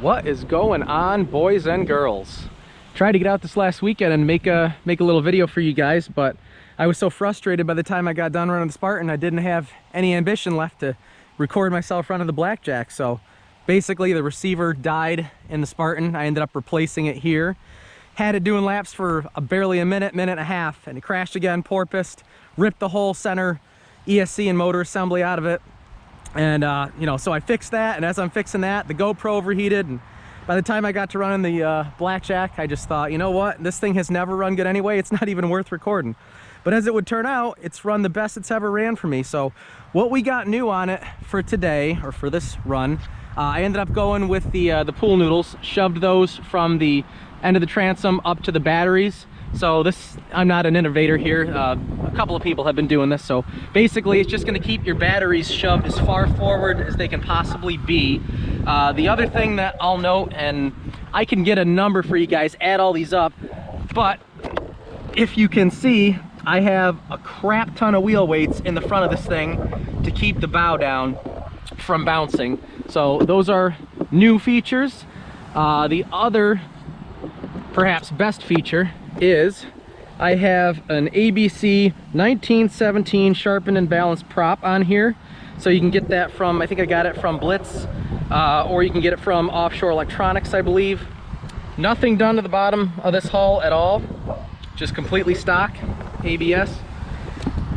What is going on, boys and girls? Tried to get out this last weekend and make a little video for you guys, but I was so frustrated by the time I got done running the Spartan, I didn't have any ambition left to record myself running the BlackJack. So basically the receiver died in the Spartan. I ended up replacing it here. Had it doing laps for barely a minute and a half, and it crashed again, porpoised, ripped the whole center ESC and motor assembly out of it. And you know, so I fixed that, and as I'm fixing that, the GoPro overheated, and by the time I got to running the BlackJack, I just thought, you know what, this thing has never run good anyway, it's not even worth recording. But as it would turn out, it's run the best it's ever ran for me. So what we got new on it for today, or for this run, I ended up going with the pool noodles, shoved those from the end of the transom up to the batteries. So this, I'm not an innovator here, a couple of people have been doing this. So basically it's just going to keep your batteries shoved as far forward as they can possibly be. The other thing that I'll note, and I can get a number for you guys, add all these up, but if you can see, I have a crap ton of wheel weights in the front of this thing to keep the bow down from bouncing. So those are new features. The other, perhaps best feature, is I have an ABC 1917 sharpened and balanced prop on here. So you can get that from, I think I got it from Blitz, or you can get it from Offshore Electronics, I believe. Nothing done to the bottom of this hull at all, just completely stock ABS.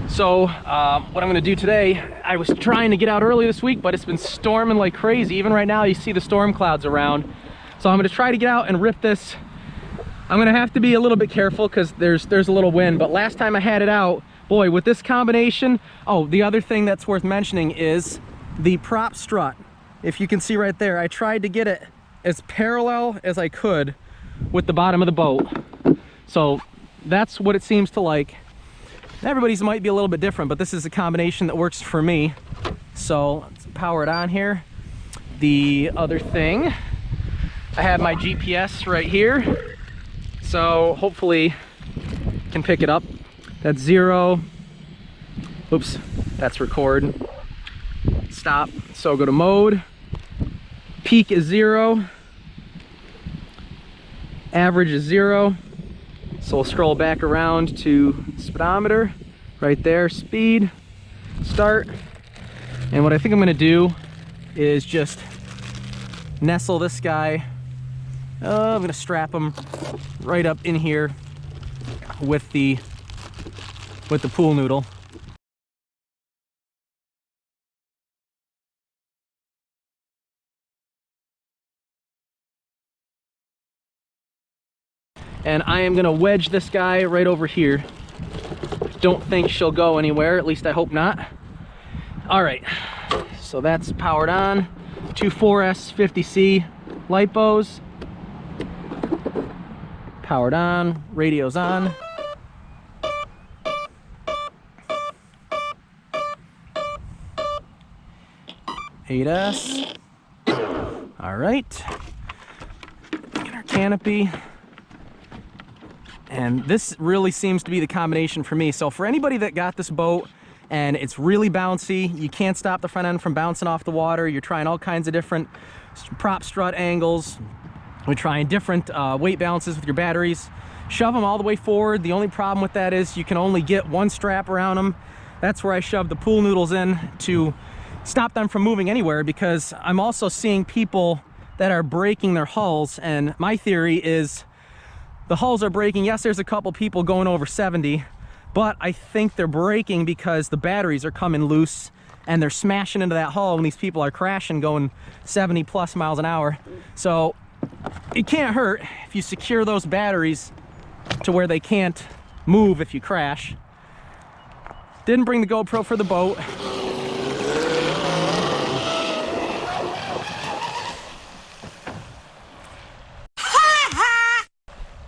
So what I'm going to do today, I was trying to get out early this week, but it's been storming like crazy. Even right now you see the storm clouds around. So I'm going to try to get out and rip this. I'm going to have to be a little bit careful because there's a little wind, but last time I had it out, boy, with this combination. Oh, the other thing that's worth mentioning is the prop strut. If you can see right there, I tried to get it as parallel as I could with the bottom of the boat. So that's what it seems to like. Everybody's might be a little bit different, but this is a combination that works for me. So let's power it on here. The other thing, I have my GPS right here. So hopefully can pick it up. That's 0. Oops, that's record. Stop. So go to mode. Peak is 0. Average is 0. So we'll scroll back around to speedometer. Right there, speed, start. And what I think I'm gonna do is just nestle this guy. I'm gonna strap him right up in here with the pool noodle. And I am gonna wedge this guy right over here. Don't think she'll go anywhere, at least I hope not. All right, so that's powered on. 2 4S50C lipos. Powered on, radio's on. ADAS. All right. Get our canopy. And this really seems to be the combination for me. So for anybody that got this boat and it's really bouncy, you can't stop the front end from bouncing off the water, you're trying all kinds of different prop strut angles, we're trying different weight balances with your batteries, shove them all the way forward. The only problem with that is you can only get one strap around them. That's where I shove the pool noodles in to stop them from moving anywhere, because I'm also seeing people that are breaking their hulls, and my theory is the hulls are breaking. Yes, there's a couple people going over 70, but I think they're breaking because the batteries are coming loose and they're smashing into that hull when these people are crashing going 70 plus miles an hour. So it can't hurt if you secure those batteries to where they can't move if you crash. Didn't bring the GoPro for the boat.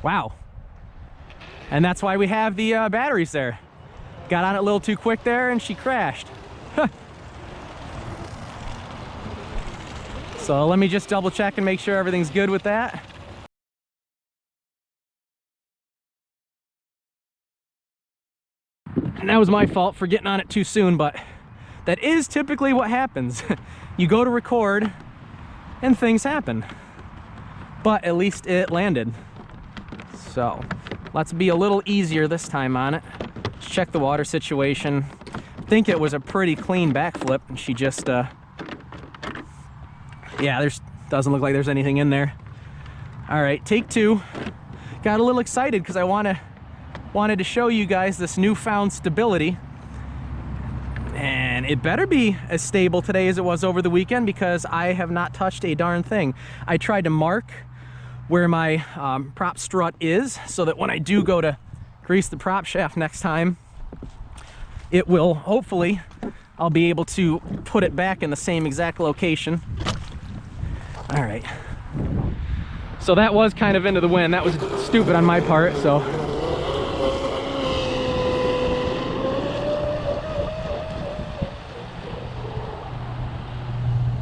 Wow. And that's why we have the batteries there. Got on it a little too quick there and she crashed. So let me just double check and make sure everything's good with that. And that was my fault for getting on it too soon, but that is typically what happens. You go to record and things happen. but at least it landed. So let's be a little easier this time on it. Let's check the water situation. I think it was a pretty clean backflip, and she just yeah, doesn't look like there's anything in there. All right, take two. Got a little excited because I wanted to show you guys this newfound stability, and it better be as stable today as it was over the weekend, because I have not touched a darn thing. I tried to mark where my prop strut is so that when I do go to grease the prop shaft next time, it will, hopefully, I'll be able to put it back in the same exact location. All right. So that was kind of into the wind. That was stupid on my part, so.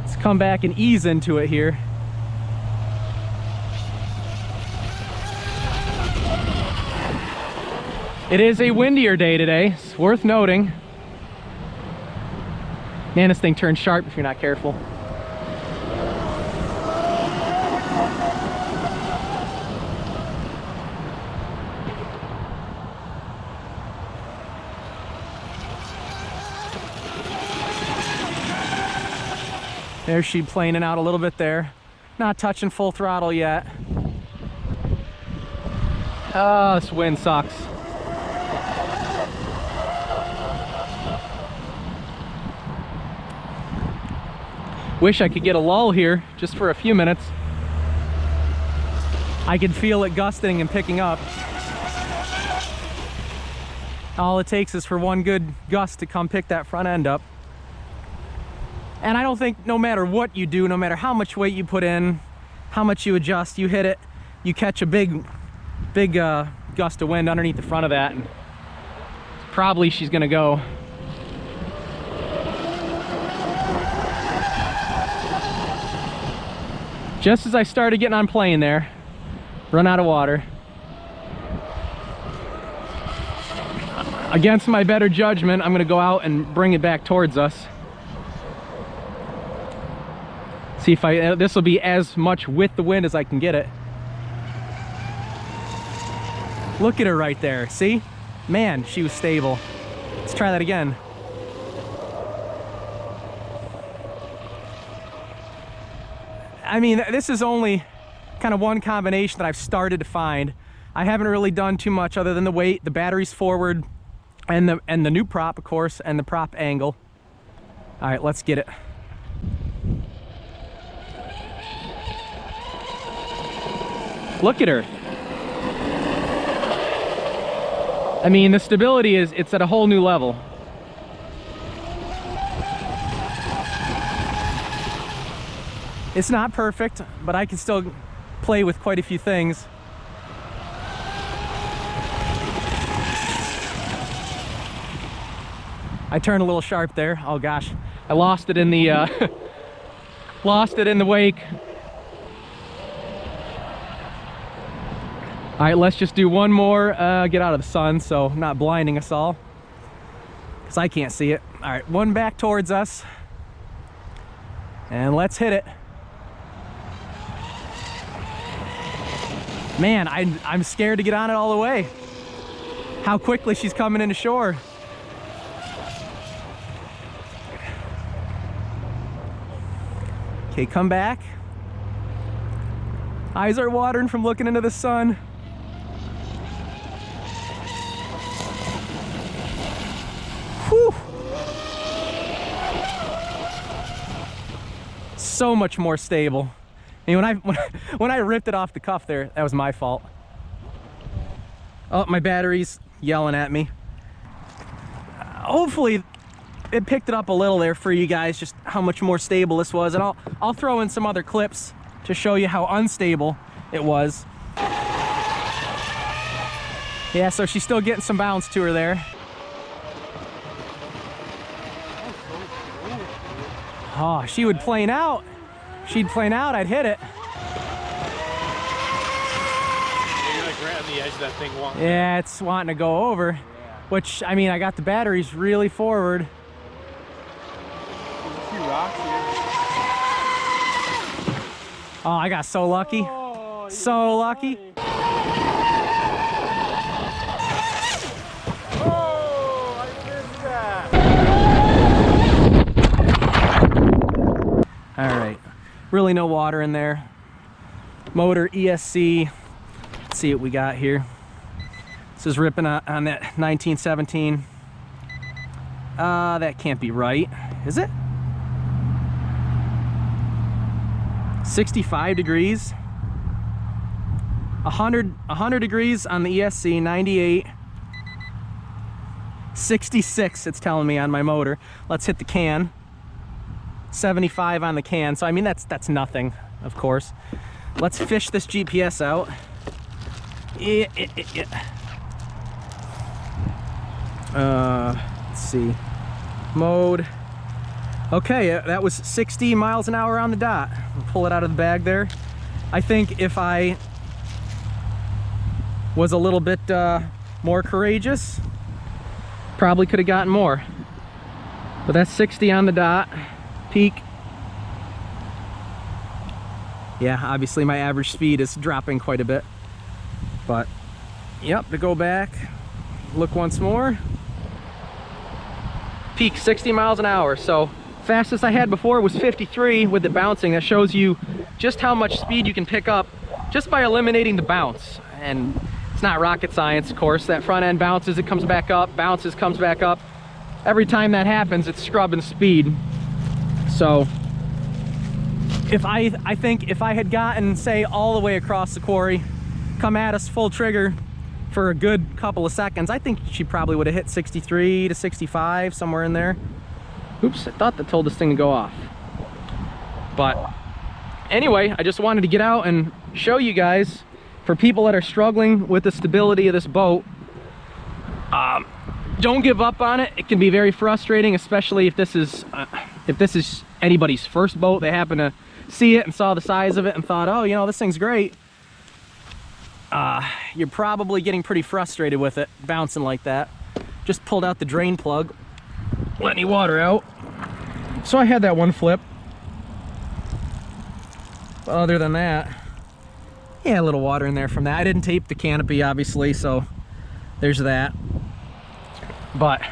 Let's come back and ease into it here. It is a windier day today, it's worth noting. Man, this thing turns sharp if you're not careful. There's she planing out a little bit there. Not touching full throttle yet. Oh, this wind sucks. Wish I could get a lull here just for a few minutes. I could feel it gusting and picking up. All it takes is for one good gust to come pick that front end up. And I don't think no matter what you do, no matter how much weight you put in, how much you adjust, you hit it, you catch a big gust of wind underneath the front of that, and probably she's gonna go. Just as I started getting on plane there, run out of water. Against my better judgment, I'm gonna go out and bring it back towards us. See if this will be as much with the wind as I can get it. Look at her right there, see? Man, she was stable. Let's try that again. I mean, this is only kind of one combination that I've started to find. I haven't really done too much other than the weight, the batteries forward, and the new prop, of course, and the prop angle. All right, let's get it. Look at her. I mean, the stability it's at a whole new level. It's not perfect, but I can still play with quite a few things. I turned a little sharp there. Oh gosh, I lost it in the lost it in the wake. All right, let's just do one more, get out of the sun so I'm not blinding us all, because I can't see it. All right, one back towards us, and let's hit it. Man, I'm scared to get on it all the way. How quickly she's coming into shore. Okay, come back. Eyes are watering from looking into the sun. Whew. So much more stable. I mean, when I ripped it off the cuff there, that was my fault. Oh, my battery's yelling at me. Hopefully it picked it up a little there for you guys, just how much more stable this was, and I'll throw in some other clips to show you how unstable it was. Yeah, so she's still getting some bounce to her there. Oh, she would plane out. She'd plane out, I'd hit it. You're like right on the edge of that thing. Yeah, it's wanting to go over. Yeah. Which, I mean, I got the batteries really forward. Rocks here. Oh, I got so lucky. Oh, So lucky. Oh, I missed that. All right, really no water in there. Motor ESC. Let's see what we got here. This is ripping on that 1917. That can't be right, is it? 65 degrees. 100 degrees on the ESC, 98. 66 it's telling me on my motor. Let's hit the can. 75 on the can. So I mean that's nothing, of course. Let's fish this GPS out. Yeah. Let's see. Mode. Okay, that was 60 miles an hour on the dot. I'll pull it out of the bag there. I think if I was a little bit more courageous, probably could have gotten more. But that's 60 on the dot. Peak. Yeah, obviously my average speed is dropping quite a bit. But, yep, to go back, look once more. Peak 60 miles an hour. So fastest I had before was 53 with the bouncing. That shows you just how much speed you can pick up just by eliminating the bounce. And it's not rocket science, of course. That front end bounces, it comes back up, bounces, comes back up. Every time that happens, it's scrubbing speed. So if I think if I had gotten, say, all the way across the quarry, come at us full trigger for a good couple of seconds, I think she probably would have hit 63 to 65, somewhere in there. Oops, I thought that told this thing to go off. But anyway, I just wanted to get out and show you guys, for people that are struggling with the stability of this boat, don't give up on it. It can be very frustrating, especially if this is anybody's first boat. They happen to see it and saw the size of it and thought, oh, you know, this thing's great. You're probably getting pretty frustrated with it bouncing like that. Just pulled out the drain plug, let any water out. So I had that one flip. But other than that, yeah, a little water in there from that. I didn't tape the canopy, obviously, so there's that. But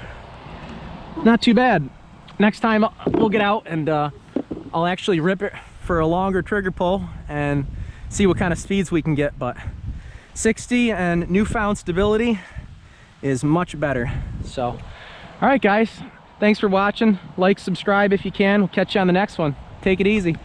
not too bad. Next time we'll get out and I'll actually rip it for a longer trigger pull and see what kind of speeds we can get. But 60 and newfound stability is much better. So all right, guys, thanks for watching. Like, subscribe if you can. We'll catch you on the next one. Take it easy.